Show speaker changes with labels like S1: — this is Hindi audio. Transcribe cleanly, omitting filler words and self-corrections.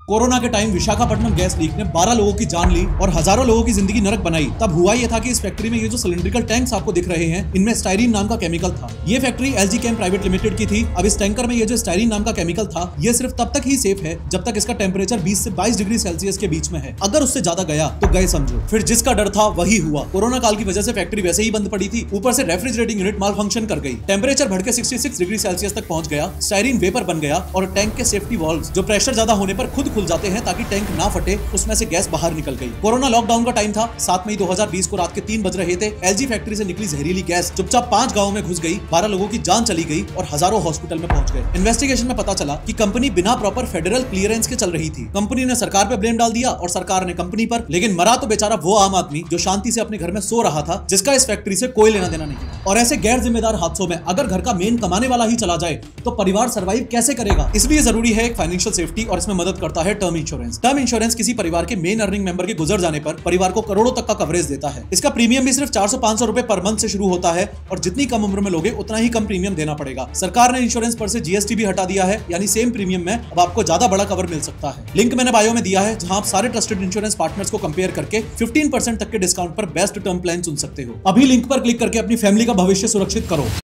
S1: कोरोना के टाइम विशाखापट्टनम गैस लीक ने 12 लोगों की जान ली और हजारों लोगों की जिंदगी नरक बनाई। तब हुआ यह था कि इस फैक्ट्री में ये जो सिलिंड्रिकल टैंक्स आपको दिख रहे हैं, इनमें स्टाइरीन नाम का केमिकल था। ये फैक्ट्री एलजी केम प्राइवेट लिमिटेड की थी। अब इस टैंकर में ये जो स्टाइरीन नाम का केमिकल था, ये सिर्फ तब तक ही सेफ है जब तक इसका टेम्परेचर 20 से 22 डिग्री सेल्सियस के बीच में है। अगर उससे ज्यादा गया तो गए समझो। फिर जिसका डर था वही हुआ। कोरोना काल की वजह से फैक्ट्री वैसे ही बंद पड़ी थी, ऊपर से रेफ्रिजरेटिंग यूनिट माल फंक्शन कर गई। टेम्परेचर बढ़ के 66 डिग्री सेल्सियस तक पहुंच गया। स्टाइरीन वेपर बन गया और टैंक के सेफ्टी वाल्व जो प्रेशर ज्यादा होने पर खुद खुल जाते हैं ताकि टैंक ना फटे, उसमें से गैस बाहर निकल गई। कोरोना लॉकडाउन का टाइम था। 7 मई 2020 को रात के 3 बज रहे थे। एलजी फैक्ट्री से निकली जहरीली गैस चुपचाप 5 गांवों में घुस गई। 12 लोगों की जान चली गई और हजारों हॉस्पिटल में पहुंच गए। इन्वेस्टिगेशन में पता चला कि कंपनी बिना प्रॉपर फेडरल क्लियरेंस के चल रही थी। कंपनी ने सरकार पे ब्लेम डाल दिया और सरकार ने कंपनी पर, लेकिन मरा तो बेचारा वो आम आदमी जो शांति से अपने घर में सो रहा था, जिसका इस फैक्ट्री से कोई लेना देना नहीं। और ऐसे गैर जिम्मेदार हादसों में अगर घर का मेन कमाने वाला ही चला जाए तो परिवार सर्वाइव कैसे करेगा? इसलिए जरूरी है एक फाइनेंशियल सेफ्टी और इसमें मदद करता है टर्म इंश्योरेंस। टर्म इंश्योरेंस किसी परिवार के मेन अर्निंग मेंबर के गुजर जाने पर परिवार को करोड़ों तक का कवरेज देता है। इसका प्रीमियम भी सिर्फ 400-500 रुपए पर मंथ से शुरू होता है और जितनी कम उम्र में लोगे उतना ही कम प्रीमियम देना पड़ेगा। सरकार ने इंश्योरेंस पर से जीएसटी भी हटा दिया है, यानी सेम प्रीमियम में अब आपको ज्यादा बड़ा कवर मिल सकता है। लिंक मैंने बायो में दिया है, जहां आप सारे ट्रस्टेड इंश्योरेंस पार्टनर्स को कंपेयर करके 15% तक के डिस्काउंट पर बेस्ट टर्म प्लान चुन सकते हो। अभी लिंक पर क्लिक करके अपनी फैमिली का भविष्य सुरक्षित करो।